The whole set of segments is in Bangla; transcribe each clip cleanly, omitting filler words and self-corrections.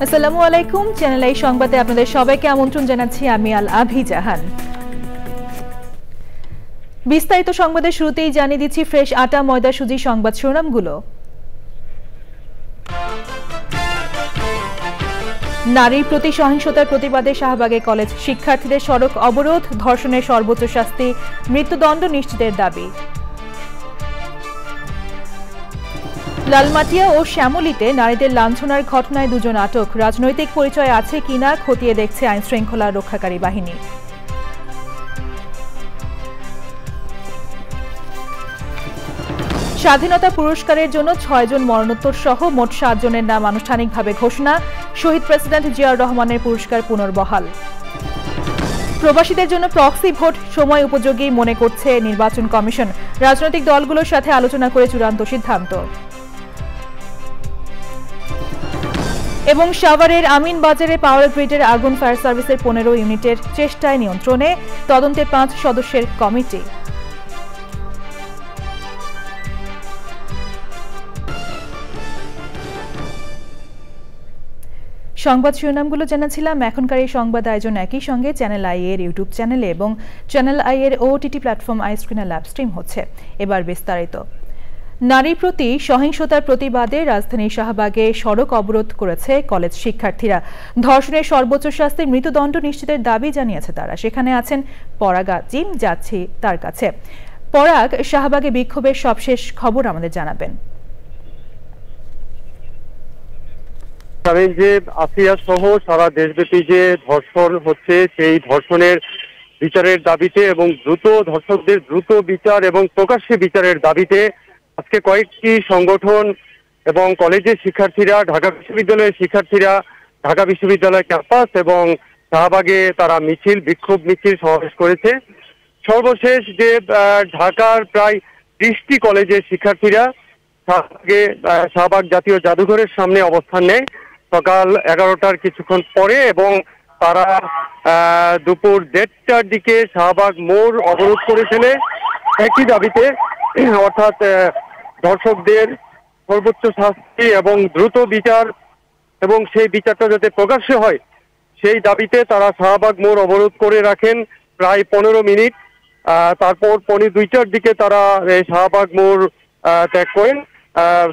আসসালামু আলাইকুম। চ্যানেল আই সংবাদে আপনাদের সবাইকে আমন্ত্রণ জানাচ্ছি আমি আল আভি জাহান। বিস্তারিত সংবাদের শুরুতেই জানিয়ে দিচ্ছি ফ্রেশ আটা ময়দা সুজি সংবাদ শিরোনামগুলো। নারীর প্রতি সহিংসতার প্রতিবাদে শাহবাগে কলেজ শিক্ষার্থীদের সড়ক অবরোধ, ধর্ষণের সর্বোচ্চ শাস্তি মৃত্যুদণ্ড নিশ্চিতের দাবি। লালমাটিয়া ও শ্যামলীতে নারীদের লাঞ্ছনার ঘটনায় দুজন আটক, রাজনৈতিক পরিচয় আছে কিনা খতিয়ে দেখছে আইন শৃঙ্খলা রক্ষাকারী বাহিনী। স্বাধীনতা পুরস্কারের জন্য 6 জন মরণোত্তর সহ মোট 7 জনের নাম আনুষ্ঠানিকভাবে ঘোষণা, শহীদ প্রেসিডেন্ট জিয়াউর রহমানের পুরস্কার পুনর্বহাল। প্রবাসীদের জন্য প্রক্সি ভোট সময় উপযোগী মনে করছে নির্বাচন কমিশন, রাজনৈতিক দলগুলোর সাথে আলোচনা করে চূড়ান্ত সিদ্ধান্ত। এবং সাভারের আমিনবাজারে পাওয়ার গ্রিডের আগুন ফায়ার সার্ভিসের 15 ইউনিটের চেষ্টায় নিয়ন্ত্রণে, তদন্তে 5 সদস্যের কমিটি। সংবাদ শিরোনামগুলো জানাচ্ছিলাম। এখনকার এই সংবাদ আয়োজন একই সঙ্গে চ্যানেল আই এর ইউটিউব চ্যানেলে এবং চ্যানেল আই এর ওটিটি প্ল্যাটফর্ম আই স্ক্রিনে লাইভ স্ট্রিম হচ্ছে। এবার বিস্তারিত। নারীর প্রতি সহিংসতার প্রতিবাদে রাজধানীর শাহবাগে সড়ক অবরোধ করেছে কলেজ শিক্ষার্থীরা। ধর্ষণের সর্বোচ্চ শাস্তির মৃত্যুদণ্ড নিশ্চিতের দাবি জানিয়েছে তারা। সেখানে আছেন পরাগ আজিম, যাচ্ছি তার কাছে। পরাগ, শাহবাগে বিক্ষোভের সবশেষ খবর আমাদের জানাবেন। যে আসিয়া সহ সারা দেশব্যাপী যে ধর্ষণ হচ্ছে, সেই ধর্ষণের বিচারের দাবিতে এবং ধর্ষকদের দ্রুত বিচার এবং প্রকাশ্যে বিচারের দাবিতে আজকে কয়েকটি সংগঠন এবং কলেজের শিক্ষার্থীরা, ঢাকা বিশ্ববিদ্যালয়ের শিক্ষার্থীরা ঢাকা বিশ্ববিদ্যালয় ক্যাম্পাস এবং শাহবাগে তারা বিক্ষোভ মিছিল সমাবেশ করেছে। সর্বশেষ যে ঢাকার প্রায় 30টি কলেজের শিক্ষার্থীরা শাহবাগ জাতীয় জাদুঘরের সামনে অবস্থান নেয় সকাল 11টার কিছুক্ষণ পরে, এবং তারা দুপুর 1:30টার দিকে শাহবাগ মোড় অবরোধ করে ফেলে একই দাবিতে, অর্থাৎ ধর্ষকদের সর্বোচ্চ শাস্তি এবং দ্রুত বিচার এবং সেই বিচারটা যাতে প্রকাশ্যে হয় সেই দাবিতে তারা শাহবাগ মোড় অবরোধ করে রাখেন প্রায় 15 মিনিট। তারপর 2:15টার দিকে তারা শাহবাগ মোড় ত্যাগ করেন।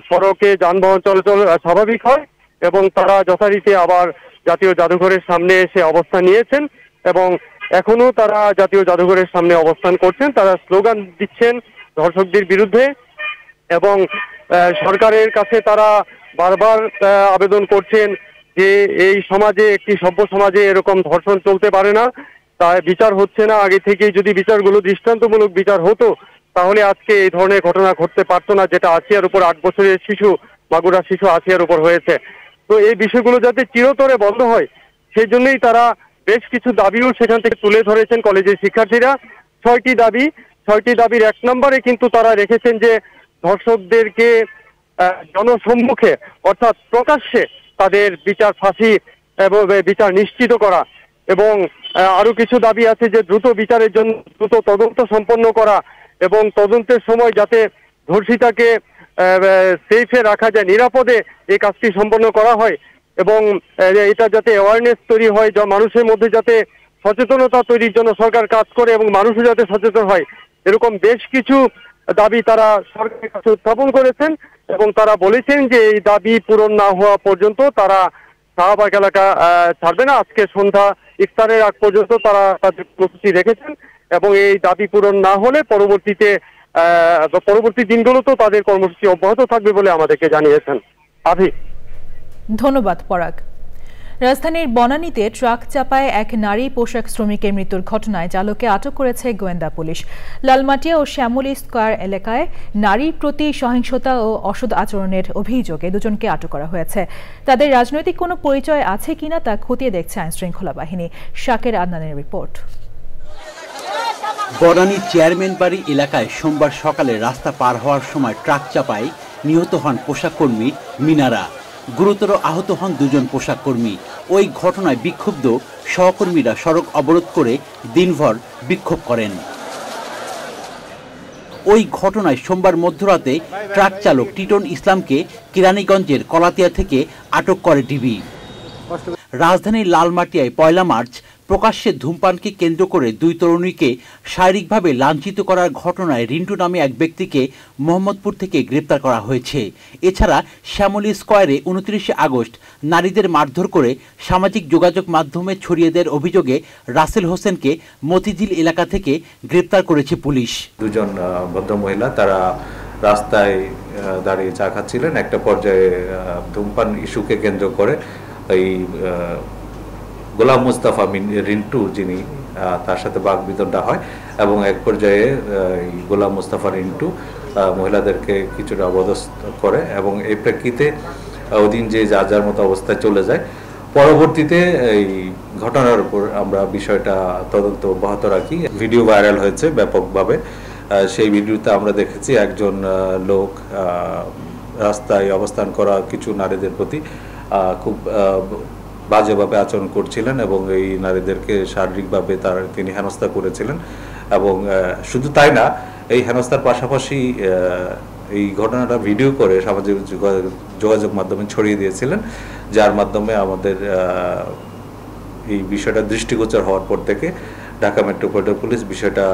সড়কে যানবাহন চলাচল স্বাভাবিক হয় এবং তারা যথারীতি আবার জাতীয় জাদুঘরের সামনে এসে অবস্থান নিয়েছেন এবং এখনো তারা জাতীয় জাদুঘরের সামনে অবস্থান করছেন। তারা স্লোগান দিচ্ছেন ধর্ষকদের বিরুদ্ধে এবং সরকারের কাছে তারা বারবার আবেদন করছেন যে এই সমাজে, একটি সভ্য সমাজে এরকম ধর্ষণ চলতে পারে না, তাই বিচার হচ্ছে না। আগে থেকেই যদি বিচারগুলো দৃষ্টান্তমূলক বিচার হতো তাহলে আজকে এই ধরনের ঘটনা ঘটতে পারতো না, যেটা আসিয়ার উপর 8 বছরের শিশু, মাগুরা শিশু আসিয়ার উপর হয়েছে। তো এই বিষয়গুলো যাতে চিরতরে বন্ধ হয় সেই জন্যই তারা বেশ কিছু দাবিও সেখান থেকে তুলে ধরেছেন কলেজের শিক্ষার্থীরা। 6টি দাবির 1 নম্বরে কিন্তু তারা রেখেছেন যে ধর্ষকদেরকে জনসম্মুখে অর্থাৎ প্রকাশ্যে তাদের ফাঁসি এবং বিচার নিশ্চিত করা, এবং আরো কিছু দাবি আছে যে দ্রুত বিচারের জন্য দ্রুত তদন্ত সম্পন্ন করা এবং তদন্তের সময় যাতে ধর্ষিতাকে সেফে রাখা যায়, নিরাপদে এই কাজটি সম্পন্ন করা হয় এবং এটা যাতে অ্যাওয়ারনেস তৈরি হয়, মানুষের মধ্যে যাতে সচেতনতা তৈরির জন্য সরকার কাজ করে এবং মানুষও যাতে সচেতন হয়। এরকম বেশ কিছু দাবি তারা সরকারের কাছে উত্থাপন করেছেন এবং তারা বলেছেন যে এই দাবি পূরণ না হওয়া পর্যন্ত তারা শাহবাগ এলাকা ছাড়বে না। আজকে সন্ধ্যা ইফতারের আগ পর্যন্ত তারা তাদের প্রস্তুতি রেখেছেন এবং এই দাবি পূরণ না হলে পরবর্তী দিনগুলোতেও তাদের কর্মসূচি অব্যাহত থাকবে বলে আমাদেরকে জানিয়েছেন। আভি, ধন্যবাদ পরাগ। রাজধানীর বনানীতে ট্রাক চাপায় এক নারী পোশাক শ্রমিকের মৃত্যুর ঘটনায় চালককে আটক করেছে গোয়েন্দা পুলিশ। লালমাটিয়া ও শ্যামলী স্কয়ার এলাকায় নারীর প্রতি সহিংসতা ও অসৎ আচরণের অভিযোগে দুজনকে আটক করা হয়েছে। তাদের রাজনৈতিক কোনো পরিচয় আছে কিনা তা খতিয়ে দেখছে আইনশৃঙ্খলা বাহিনী। শাকের আদনানের রিপোর্ট। বনানী চেয়ারম্যান বাড়ি এলাকায় সোমবার সকালে রাস্তা পার হওয়ার সময় ট্রাক চাপায় নিহত হন পোশাক কর্মী মিনারা। গুরুতর আহত হন দুজন পোশাক কর্মী। ওই ঘটনায় বিক্ষুব্ধ সহকর্মীরা সড়ক অবরোধ করে দিনভর বিক্ষোভ করেন। ওই ঘটনায় সোমবার মধ্যরাতে ট্রাক চালক টিটন ইসলামকে কেরানীগঞ্জের কলাতিয়া থেকে আটক করে ডিবি। রাজধানীর লালমাটিয়ায় 1 মার্চ প্রকাশ্যে ধূমপানকে কেন্দ্র করে দুই তরুণীকে শারীরিকভাবে লাঞ্ছিত করার ঘটনায় রিন্টু নামে এক ব্যক্তিকে মোহাম্মদপুর থেকে গ্রেপ্তার করা হয়েছে। এছাড়া শ্যামলী স্কয়ারে 29 আগস্ট নারীদের মারধর করে সামাজিক যোগাযোগ মাধ্যমে ছড়িয়ে দেওয়ার অভিযোগে রাসেল হোসেনকে মতিঝিল এলাকা থেকে গ্রেপ্তার করেছে পুলিশ। দুজন ভদ্রমহিলা তারা রাস্তায় দাঁড়িয়ে চা খাচ্ছিলেন। একটা পর্যায়ে ধূমপান ইস্যুকে কেন্দ্র করে এই গোলাম মুস্তাফা রিন্টু যিনি তার সাথে বাকবিতণ্ডা হয় এবং এক পর্যায়ে গোলাম মুস্তাফা রিন্টু মহিলাদেরকে কিছুটা অবরোধ করে এবং এই প্রেক্ষিতে ওদিন যে যার যার মতো অবস্থায় চলে যায়। পরবর্তীতে এই ঘটনার উপর আমরা বিষয়টা তদন্ত অব্যাহত রাখি। ভিডিও ভাইরাল হয়েছে ব্যাপকভাবে। সেই ভিডিওতে আমরা দেখেছি একজন লোক রাস্তায় অবস্থান করা কিছু নারীদের প্রতি খুব বাজেভাবে আচরণ করছিলেন এবং এই নারীদেরকে শারীরিকভাবে তিনি হেনস্থা করেছিলেন এবং শুধু তাই না, এই হেনস্থার পাশাপাশি এই ঘটনাটা ভিডিও করে সামাজিক যোগাযোগ মাধ্যমে ছড়িয়ে দিয়েছিলেন, যার মাধ্যমে আমাদের এই বিষয়টা দৃষ্টিগোচর হওয়ার পর থেকে ঢাকা মেট্রোপলিটন পুলিশ বিষয়টা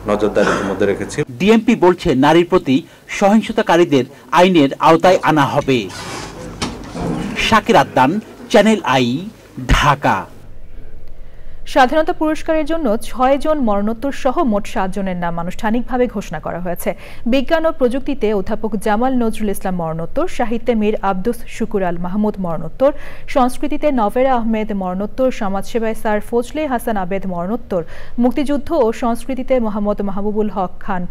নজরদারির মধ্যে রেখেছে। ডিএমপি বলছে নারীর প্রতি সহিংসতাকারীদের আইনের আওতায় আনা হবে। Shakir Adnan, channel I, Dhaka. স্বাধীনতা পুরস্কারের জন্য 6 জন মরণোত্তর সহ মোট 7 জনের নাম আনুষ্ঠানিকভাবে ঘোষণা করা হয়েছে। বিজ্ঞান ও প্রযুক্তিতে অধ্যাপক জামাল নজরুল ইসলাম মরণোত্তর, সাহিত্যে মীর আব্দুস শুকুর আল মাহমুদ মরণোত্তর, সংস্কৃতিতে নভেরা আহমেদ মরণোত্তর, সমাজসেবায় স্যার ফজলে হাসান আবেদ মরণোত্তর, মুক্তিযুদ্ধ ও সংস্কৃতিতে মোহাম্মদ মাহবুবুল হক খান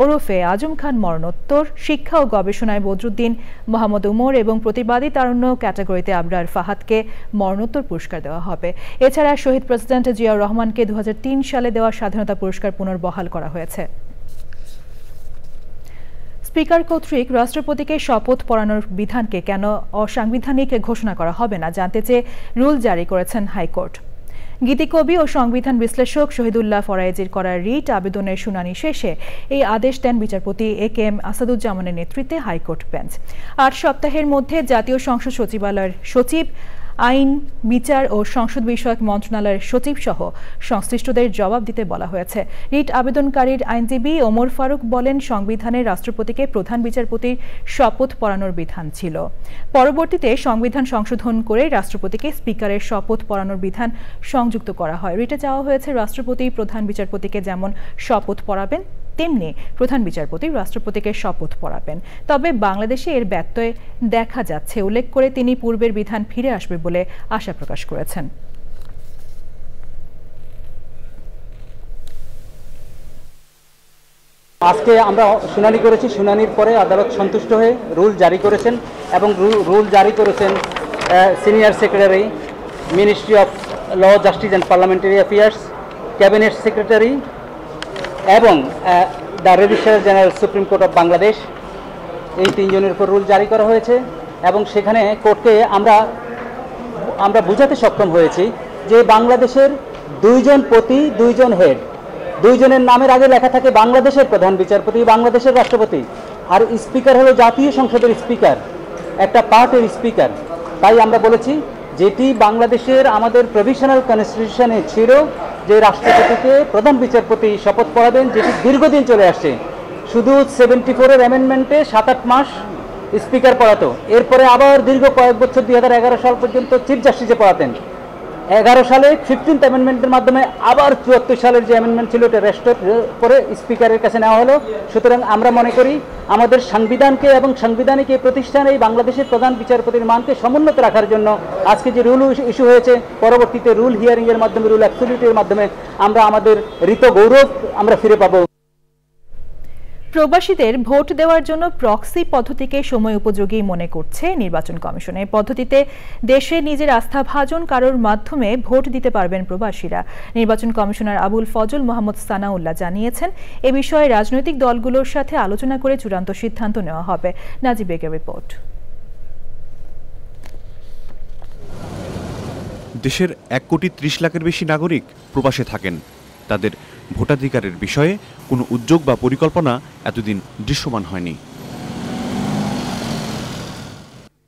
ওরফে আজম খান মরণোত্তর, শিক্ষা ও গবেষণায় বদরুদ্দিন মোহাম্মদ উমর এবং প্রতিবাদী তারুণ্য ক্যাটাগরিতে আবরার ফাহাদকে মরণোত্তর পুরস্কার দেওয়া হবে। এছাড়া শহীদ প্রেসিডেন্ট জিয়াউর রহমানকে 2003 সালে দেওয়া স্বাধীনতা পুরস্কার পুনর্বহাল করা হয়েছে। স্পিকার কর্তৃক রাষ্ট্রপতিকে শপথ পড়ানোর বিধানকে কেন অসাংবিধানিক ঘোষণা করা হবে না জানতে চেয়ে রুল জারি করেছেন হাইকোর্ট। গীতিকবি ও সংবিধান বিশ্লেষক শহীদুল্লাহ ফরায়েজির করা রিট আবেদনের শুনানি শেষে এই আদেশ দেন বিচারপতি AK-M আসাদুজ্জামানের নেতৃত্বে হাইকোর্ট বেঞ্চ। 8 সপ্তাহের মধ্যে জাতীয় সংসদ সচিবালয়ের সচিব, আইন, বিচার ও সংসদ বিষয়ক মন্ত্রণালয়ের সচিব সহ সংশ্লিষ্টদের জবাব দিতে বলা হয়েছে। রিট আবেদনকারীর আইনজীবী ওমর ফারুক বলেন, সংবিধানে রাষ্ট্রপতিকে প্রধান বিচারপতির শপথ পড়ানোর বিধান ছিল। পরবর্তীতে সংবিধান সংশোধন করে রাষ্ট্রপতিকে স্পিকারের শপথ পড়ানোর বিধান সংযুক্ত করা হয়। রিটে চাওয়া হয়েছে রাষ্ট্রপতি প্রধান বিচারপতিকে যেমন শপথ পড়াবেন তেমনি প্রধান বিচারপতি রাষ্ট্রপতিকে শপথ পড়াবেন। তবে বাংলাদেশে এর ব্যত্যয় দেখা যাচ্ছে উল্লেখ করে তিনি পূর্বের বিধান ফিরে আসবে বলে আশা প্রকাশ করেছেন। আজকে আমরা শুনানি করেছি। শুনানির পরে আদালত সন্তুষ্ট হয়ে রুল জারি করেছেন এবং রুল জারি করেছেন senior secretary, ministry of law, justice and parliamentary affairs, cabinet secretary এবং the registrar general supreme court of Bangladesh. এই 3 জনের উপর রুল জারি করা হয়েছে এবং সেখানে কোর্টকে আমরা বুঝাতে সক্ষম হয়েছি যে বাংলাদেশের 2 জন প্রতি 2 জন হেড, 2 জনের নামের আগে লেখা থাকে বাংলাদেশের প্রধান বিচারপতি, বাংলাদেশের রাষ্ট্রপতি, আর স্পিকার হলো জাতীয় সংসদের স্পিকার, একটা পার্টের স্পিকার। তাই আমরা বলেছি যেটি বাংলাদেশের আমাদের প্রভিশনাল কনস্টিটিউশনে ছিল যে রাষ্ট্রপতিকে প্রধান বিচারপতি শপথ পড়াবেন, যেটি দীর্ঘদিন চলে আসছে। শুধু 74-এর অ্যামেন্ডমেন্টে 7-8 মাস স্পিকার পড়াতো, এরপরে আবার দীর্ঘ কয়েক বছর 2011 সাল পর্যন্ত চিফ জাস্টিসে পড়াতেন। 11 সালে 15th অ্যামেন্ডমেন্টের মাধ্যমে আবার 74 সালের যে অ্যামেন্ডমেন্ট ছিল এটা রেস্টোর করে স্পিকারের কাছে নেওয়া হলো। সুতরাং আমরা মনে করি আমাদের সংবিধানকে এবং সাংবিধানিক এই প্রতিষ্ঠান এই বাংলাদেশের প্রধান বিচারপতির মানকে সমুন্নত রাখার জন্য আজকে যে রুল ইস্যু হয়েছে, পরবর্তীতে রুল হিয়ারিংয়ের মাধ্যমে, রুল অ্যাবসলিউটের মাধ্যমে আমরা আমাদের ঋত গৌরব আমরা ফিরে পাবো। প্রবাসীদের ভোট দেওয়ার জন্য প্রক্সি পদ্ধতিকে সময় উপযোগী মনে করছে নির্বাচন কমিশন। এই পদ্ধতিতে দেশে নিজের আস্থাভাজন কারোর মাধ্যমে ভোট দিতে পারবেন প্রবাসীরা। নির্বাচন কমিশনার আবুল ফজল মোহাম্মদ সানাউল্লাহ জানিয়েছেন, এ বিষয়ে রাজনৈতিক দলগুলোর সাথে আলোচনা করে চূড়ান্ত সিদ্ধান্ত নেওয়া হবে। নাজিব বেগের রিপোর্ট। দেশের 1,30,00,000-এর বেশি নাগরিক প্রবাসে থাকেন। তাদের ভোটাধিকারের বিষয়ে কোনো উদ্যোগ বা পরিকল্পনা এতদিন দৃশ্যমান হয়নি।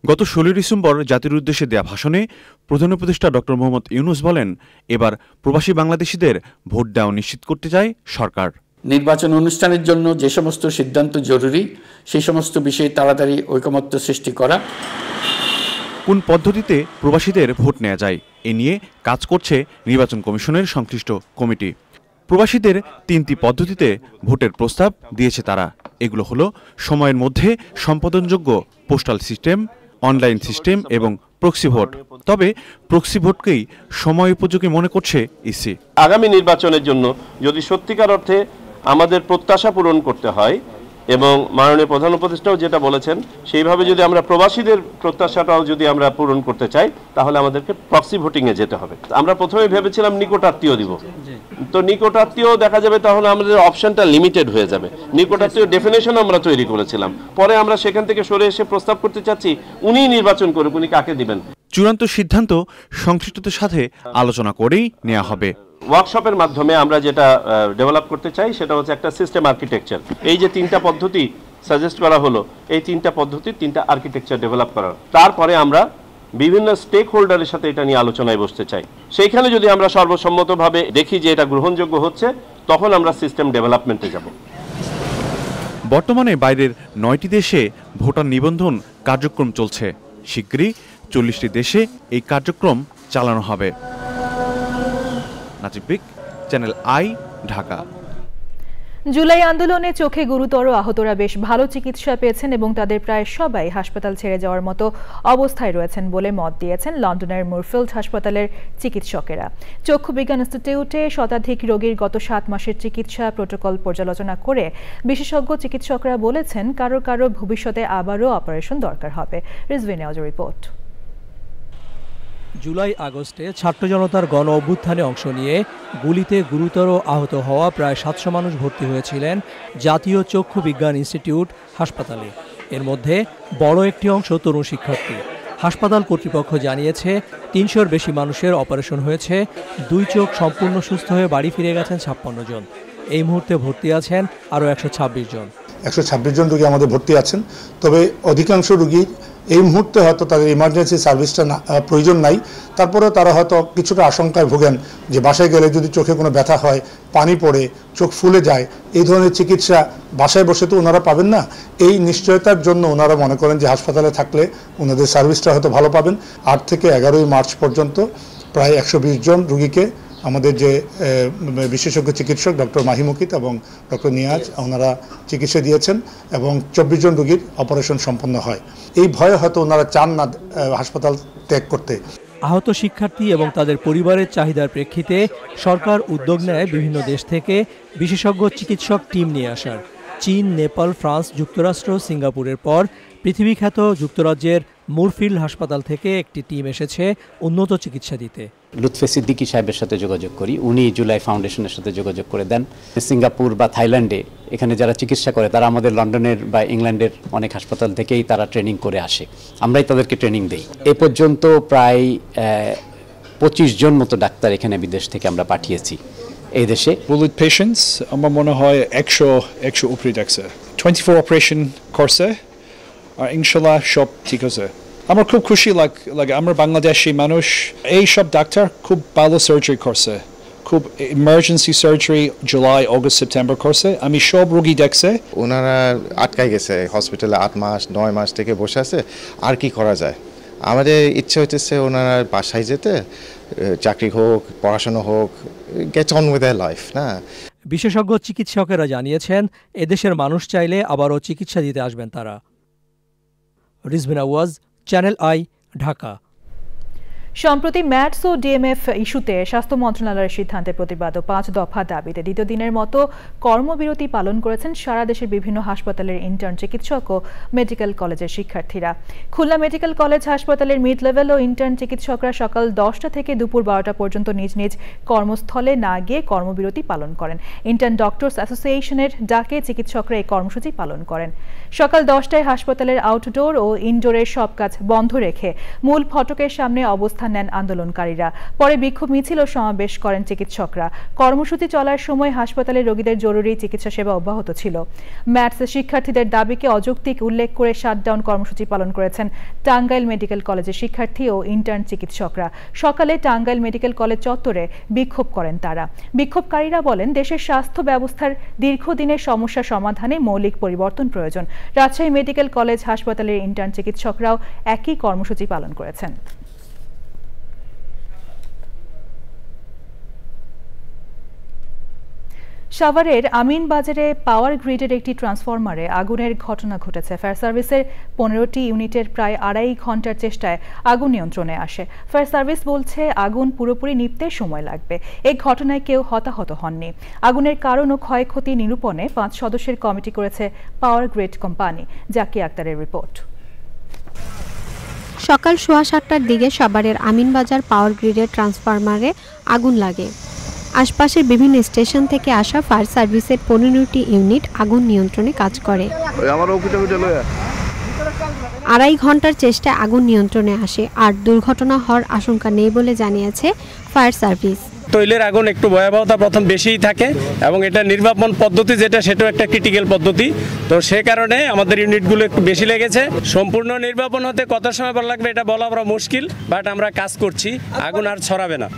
গত 16 ডিসেম্বর জাতির উদ্দেশ্যে দেয়া ভাষণে প্রধান উপদেষ্টা ডক্টর মোহাম্মদ ইউনূস বলেন, এবার প্রবাসী বাংলাদেশিদের ভোট দেওয়া নিশ্চিত করতে চায় সরকার। নির্বাচন অনুষ্ঠানের জন্য যে সমস্ত সিদ্ধান্ত জরুরি সেই সমস্ত বিষয়ে তাড়াতাড়ি ঐকমত্য সৃষ্টি করা। কোন পদ্ধতিতে প্রবাসীদের ভোট নেওয়া যায় এ নিয়ে কাজ করছে নির্বাচন কমিশনের সংশ্লিষ্ট কমিটি। প্রবাসীদের 3টি পদ্ধতিতে ভোটের প্রস্তাব দিয়েছে তারা। এগুলো হলো সময়ের মধ্যে সম্পাদনযোগ্য পোস্টাল সিস্টেম, অনলাইন সিস্টেম এবং প্রক্সি ভোট। তবে প্রক্সি ভোটকেই সময় উপযোগী মনে করছে ইসি। আগামী নির্বাচনের জন্য যদি সত্যিকার অর্থে আমাদের প্রত্যাশা পূরণ করতে হয় এবং মাননীয় প্রধান উপদেষ্টাও যেটা বলেছেন সেইভাবে যদি আমরা প্রবাসীদের প্রত্যাশাটাও যদি আমরা পূরণ করতে চাই তাহলে আমাদেরকে প্রক্সি ভোটিংয়ে যেতে হবে। আমরা প্রথমে ভেবেছিলাম নিকটাত্মীয় দিব, তো নিকটাত্মীয় দেখা যাবে তাহলে আমাদের অপশনটা লিমিটেড হয়ে যাবে। নিকটাত্মীয় ডেফিনেশন আমরা তৈরি করেছিলাম, পরে আমরা সেখান থেকে সরে এসে প্রস্তাব করতে চাচ্ছি উনিই নির্বাচন করুক, উনি কাকে দিবেন। চূড়ান্ত সিদ্ধান্ত সংশ্লিষ্টদের সাথে আলোচনা করেই নেওয়া হবে। ওয়ার্কশপের মাধ্যমে আমরা যেটা ডেভেলপ করতে চাই সেটা হচ্ছে একটা সিস্টেম আর্কিটেকচার। এই যে 3টা পদ্ধতি সাজেস্ট করা হলো, এই 3টা পদ্ধতির 3টা আর্কিটেকচার ডেভেলপ করার, তারপরে আমরা বিভিন্ন স্টেক হোল্ডারের সাথে এটা নিয়ে আলোচনায় বসতে চাই। সেইখানে যদি আমরা সর্বসম্মতভাবে দেখি যে এটা গ্রহণযোগ্য হচ্ছে, তখন আমরা সিস্টেম ডেভেলপমেন্টে যাব। বর্তমানে বাইরের 9টি দেশে ভোটার নিবন্ধন কার্যক্রম চলছে। শিগগিরই 40টি দেশে এই কার্যক্রম চালানো হবে। নাজিব বিক, চ্যানেল আই, ঢাকা। জুলাই আন্দোলনে চোখে গুরুতর আহতরা বেশ ভালো চিকিৎসা পেয়েছেন এবং তাদের প্রায় সবাই হাসপাতাল ছেড়ে যাওয়ার মতো অবস্থায় রয়েছেন বলে মত দিয়েছেন লন্ডনের মুরফিল্ড হাসপাতালের চিকিৎসকেরা। চক্ষু বিজ্ঞান ইনস্টিটিউটে শতাধিক রোগীর গত 7 মাসের চিকিৎসা প্রোটোকল পর্যালোচনা করে বিশেষজ্ঞ চিকিৎসকরা বলেছেন কারো কারো ভবিষ্যতে আবারও অপারেশন দরকার হবে। রিজভি নেওয়াজের রিপোর্ট। জুলাই আগস্টে ছাত্র জনতার গণ অভ্যুত্থানে অংশ নিয়ে গুলিতে গুরুতর আহত হওয়া প্রায় 700 মানুষ ভর্তি হয়েছিলেন জাতীয় চক্ষু বিজ্ঞান ইনস্টিটিউট হাসপাতালে। এর মধ্যে বড় একটি অংশ তরুণ শিক্ষার্থী। হাসপাতাল কর্তৃপক্ষ জানিয়েছে 300-র বেশি মানুষের অপারেশন হয়েছে। 2 চোখ সম্পূর্ণ সুস্থ হয়ে বাড়ি ফিরে গেছেন 56 জন। এই মুহূর্তে ভর্তি আছেন আরও 126 জন। 126 জন রোগী আমাদের ভর্তি আছেন। তবে অধিকাংশ রোগী এই মুহূর্তে হয়তো তাদের ইমার্জেন্সি সার্ভিসটা প্রয়োজন নাই, তারপরেও তারা হয়তো কিছুটা আশঙ্কায় ভোগেন যে বাসায় গেলে যদি চোখে কোনো ব্যথা হয়, পানি পড়ে, চোখ ফুলে যায়, এই ধরনের চিকিৎসা বাসায় বসে তো ওনারা পাবেন না। এই নিশ্চয়তার জন্য ওনারা মনে করেন যে হাসপাতালে থাকলে ওনাদের সার্ভিসটা হয়তো ভালো পাবেন। 8 থেকে 11 মার্চ পর্যন্ত প্রায় 120 জন রোগীকে আমাদের যে বিশেষজ্ঞ চিকিৎসক ডক্টর মাহিমুকিত এবং ডক্টর নিয়াজ ওনারা চিকিৎসা দিয়েছেন এবং 24 জন রোগীর অপারেশন সম্পন্ন হয়। এই ভয়ে হয়তো ওনারা চান না হাসপাতাল ত্যাগ করতে। আহত শিক্ষার্থী এবং তাদের পরিবারের চাহিদার প্রেক্ষিতে সরকার উদ্যোগ নেয় বিভিন্ন দেশ থেকে বিশেষজ্ঞ চিকিৎসক টিম নিয়ে আসার। চীন, নেপাল, ফ্রান্স, যুক্তরাষ্ট্র, সিঙ্গাপুরের পর পৃথিবীখ্যাত যুক্তরাজ্যের মুরফিল্ড হাসপাতাল থেকে একটি টিম এসেছে উন্নত চিকিৎসা দিতে। লুৎফে সিদ্দিকী সাহেবের সাথে যোগাযোগ করি, উনি জুলাই ফাউন্ডেশনের সাথে যোগাযোগ করে দেন। সিঙ্গাপুর বা থাইল্যান্ডে এখানে যারা চিকিৎসা করে তারা আমাদের লন্ডনের বা ইংল্যান্ডের অনেক হাসপাতাল থেকেই তারা ট্রেনিং করে আসে, আমরাই তাদেরকে ট্রেনিং দেই। এ পর্যন্ত প্রায় 25 জন মতো ডাক্তার এখানে বিদেশ থেকে আমরা পাঠিয়েছি এই দেশে। বুলেট পেশেন্টস আমার মনে হয় 100 উপরে দেখছে। 24 অপারেশন করছে আর ইনশাল্লাহ সব ঠিক আছে। আমার খুব খুশি লাগে আমরা বাংলাদেশি মানুষ, এই সব ডাক্তার খুব ভালো সার্জারি করছে, খুব emergency surgery July, August, September করছে। আমি সব রোগী দেখছে। ওনারা আটকাই গেছে হসপিটালে 8 মাস 9 মাস থেকে বসে আছে, আর কি করা যায়। আমাদের ইচ্ছে হচ্ছে ওনারা বাসায় যেতে, চাকরি হোক, পড়াশোনা হোক, get on with their life না। বিশেষজ্ঞ চিকিৎসকেরা জানিয়েছেন এদেশের মানুষ চাইলে আবারও চিকিৎসা দিতে আসবেন তারা। রিজভিন আওয়াজ, চ্যানেল আই, ঢাকা। সম্প্রতি ম্যাটস ও ডিএমএফ ইস্যুতে স্বাস্থ্য মন্ত্রণালয়ের সিদ্ধান্তের প্রতিবাদ ও 5 দফা দাবিতে দ্বিতীয় দিনের মতো কর্মবিরতি পালন করেছেন সারা দেশের বিভিন্ন হাসপাতালের ইন্টার্ন চিকিৎসক ও মেডিকেল কলেজের শিক্ষার্থীরা। খুলনা মেডিকেল কলেজ হাসপাতালের মিড লেভেল ও ইন্টার্ন চিকিৎসকরা সকাল 10টা থেকে দুপুর 12টা পর্যন্ত নিজ নিজ কর্মস্থলে না গিয়ে কর্মবিরতি পালন করেন। ইন্টার্ন ডক্টরস অ্যাসোসিয়েশনের ডাকে চিকিৎসকরা এই কর্মসূচি পালন করেন। সকাল 10টায় হাসপাতালের আউটডোর ও ইনডোরের সব কাজ বন্ধ রেখে মূল ফটকের সামনে অবস্থান নেন আন্দোলনকারীরা। পরে বিক্ষোভ মিছিল ও সমাবেশ করেন চিকিৎসকরা। কর্মসূচি চলার সময় হাসপাতালে রোগীদের জরুরি চিকিৎসা সেবা অব্যাহত ছিল। ম্যাটস শিক্ষার্থীদের দাবিকে অযৌক্তিক উল্লেখ করে শাটডাউন কর্মসূচি পালন করেছেন টাঙ্গাইল মেডিকেল কলেজের শিক্ষার্থী ও ইন্টার্ন চিকিৎসকরা। সকালে টাঙ্গাইল মেডিকেল কলেজ চত্বরে বিক্ষোভ করেন তারা। বিক্ষোভকারীরা বলেন, দেশের স্বাস্থ্য ব্যবস্থার দীর্ঘদিনের সমস্যা সমাধানে মৌলিক পরিবর্তন প্রয়োজন। রাজশাহী মেডিকেল কলেজ হাসপাতালের ইন্টার্ন চিকিৎসকরাও একই কর্মসূচি পালন করেছেন। সাভারের আমিনবাজারে পাওয়ার গ্রিডের একটি ট্রান্সফরমারে আগুনের ঘটনা ঘটেছে। ফায়ার সার্ভিসের 15টি ইউনিটের প্রায় 2.5 ঘন্টার চেষ্টায় আগুন নিয়ন্ত্রণে আসে। ফায়ার সার্ভিস বলছে আগুন পুরোপুরি নিভতে সময় লাগবে। এই ঘটনায় কেউ হতাহত হননি। আগুনের কারণ ও ক্ষয়ক্ষতি নিরূপণে 5 সদস্যের কমিটি করেছে পাওয়ার গ্রিড কোম্পানি। জাকিয়া আক্তারের রিপোর্ট। সকাল 7:15টার দিকে সাভারের আমিনবাজার পাওয়ার গ্রিডের ট্রান্সফরমারে আগুন লাগে। আশপাশের বিভিন্ন স্টেশন থেকে আসা ফায়ার সার্ভিসের 15টি ইউনিট আগুন নিয়ন্ত্রণে কাজ করে। 2.5 ঘন্টার চেষ্টায় আগুন নিয়ন্ত্রণে আসে। আর দুর্ঘটনা হওয়ার আশঙ্কা নেই বলে জানিয়েছে ফায়ার সার্ভিস। তৈলের আগুন একটু ভয়াবহতা প্রথম বেশিই থাকে এবং এটা নির্বাপন পদ্ধতি যেটা সেটাও একটা ক্রিটিক্যাল পদ্ধতি, তো সে কারণে আমাদের ইউনিটগুলো একটু বেশি লেগেছে। সম্পূর্ণ নির্বাপন হতে কত সময় লাগবে এটা বলা বড় মুশকিল, বাট আমরা কাজ করছি, আগুন আর ছড়াবে না।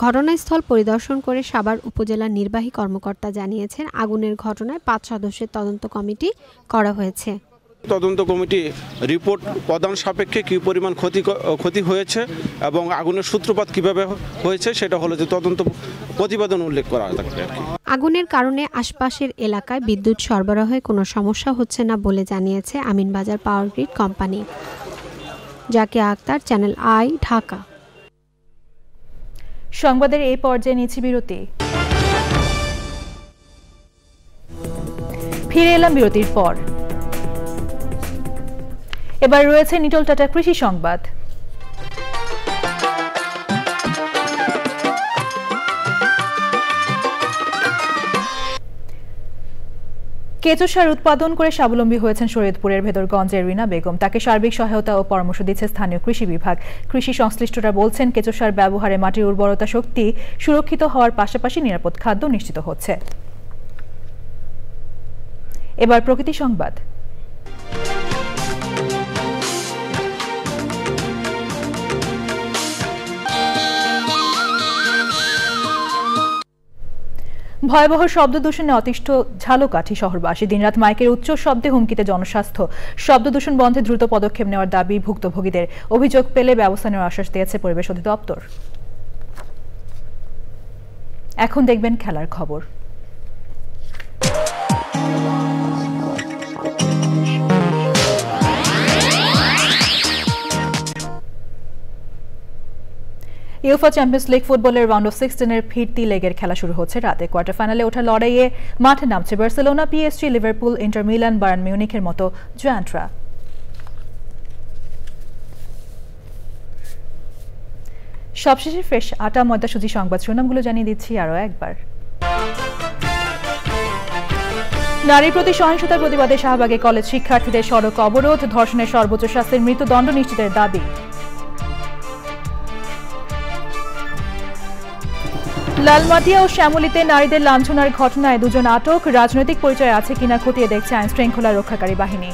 ঘটনাস্থল পরিদর্শন করে সাভার উপজেলা নির্বাহী কর্মকর্তা জানিয়েছেন আগুনের ঘটনায় 5 সদস্যের তদন্ত কমিটি করা হয়েছে। তদন্ত কমিটি রিপোর্ট প্রদান সাপেক্ষে কী পরিমাণ ক্ষতি হয়েছে এবং আগুনের সূত্রপাত কিভাবে হয়েছে সেটা হলো যে তদন্ত প্রতিবেদন উল্লেখ করা থাকবে। আগুনের কারণে আশপাশের এলাকায় বিদ্যুৎ সরবরাহে কোনো সমস্যা হচ্ছে না বলে জানিয়েছে Aminbazar power grid company. Zakia Akter, Channel I, Dhaka. সংবাদের এই পর্যায়ে নিচ্ছি বিরতি। ফিরে এলাম বিরতির পর। এবার রয়েছে নিটল টাটা কৃষি সংবাদ। কেঁচো সার উৎপাদন করে স্বাবলম্বী হয়েছেন শরীয়তপুরের ভেদরগঞ্জের রিনা বেগম। তাকে সার্বিক সহায়তা ও পরামর্শ দিচ্ছে স্থানীয় কৃষি বিভাগ। কৃষি সংশ্লিষ্টরা বলছেন, কেঁচো সার ব্যবহারে মাটির উর্বরতা শক্তি সুরক্ষিত হওয়ার পাশাপাশি নিরাপদ খাদ্য নিশ্চিত হচ্ছে। এবার প্রকৃতি সংবাদ। ভয়াবহ শব্দ দূষণে অতিষ্ঠ ঝালকাঠি শহরবাসী। দিনরাত মাইকের উচ্চ শব্দে হুমকিতে জনস্বাস্থ্য। শব্দ দূষণ বন্ধে দ্রুত পদক্ষেপ নেওয়ার দাবি ভুক্তভোগীদের। অভিযোগ পেলে ব্যবস্থা নেওয়ার আশ্বাস দিয়েছে পরিবেশ অধিদপ্তর। এখন দেখবেন খেলার খবর। ইউফা চ্যাম্পিয়ন্স লিগ ফুটবলের রাউন্ড অফ 16-এর ফিরতি লেগের খেলা শুরু হচ্ছে রাতে। কোয়ার্টার ফাইনালে ওঠার লড়াইয়ে মাঠে নামছে Barcelona, PSG, Liverpool, Inter Milan, Bayern মিউনিখের মতো জায়ান্টরা। সবশেষে ফ্রেশ আটা ময়দা সুজি সংবাদ শিরোনামগুলো জানিয়ে দিচ্ছি আরও একবার। নারী প্রতি সহিংসতার প্রতিবাদে শাহবাগে কলেজ শিক্ষার্থীদের সড়ক অবরোধ। ধর্ষণের সর্বোচ্চ শাস্তির মৃত্যুদণ্ড নিশ্চিতের দাবি। লালমাটিয়া ও শ্যামলীতে নারীদের লাঞ্ছনার ঘটনায় 2 জন আটক। রাজনৈতিক পরিচয় আছে কিনা খতিয়ে দেখছে আইন শৃঙ্খলা রক্ষাকারী বাহিনী।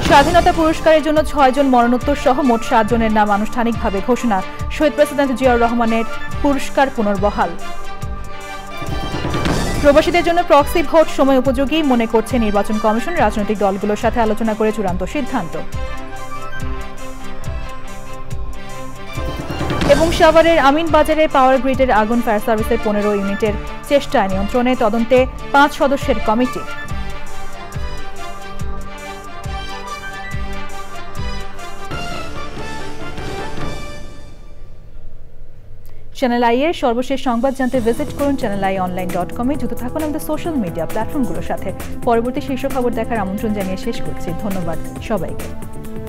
স্বাধীনতা পুরস্কারের জন্য 6 জন মরণোত্তর সহ মোট 7 জনের নাম আনুষ্ঠানিকভাবে ঘোষণা। শহীদ প্রেসিডেন্ট জিয়াউর রহমানের পুরস্কার পুনর্বহাল। প্রবাসীদের জন্য প্রক্সি ভোট সময় উপযোগী মনে করছে নির্বাচন কমিশন, রাজনৈতিক দলগুলোর সাথে আলোচনা করে চূড়ান্ত সিদ্ধান্ত। এবং সাভারের আমিনবাজারে পাওয়ার গ্রিডের আগুন ফায়ার সার্ভিসের 15 ইউনিটের চেষ্টায় নিয়ন্ত্রণে, তদন্তে 5 সদস্যের কমিটি। চ্যানেল আই এর সর্বশেষ সংবাদ জানতে ভিজিট করুন channelionline.com-এ। যুক্ত থাকুন আমাদের সোশ্যাল মিডিয়া প্ল্যাটফর্মগুলোর সাথে। পরবর্তী শীর্ষ খবর দেখার আমন্ত্রণ জানিয়ে শেষ করছি। ধন্যবাদ সবাইকে।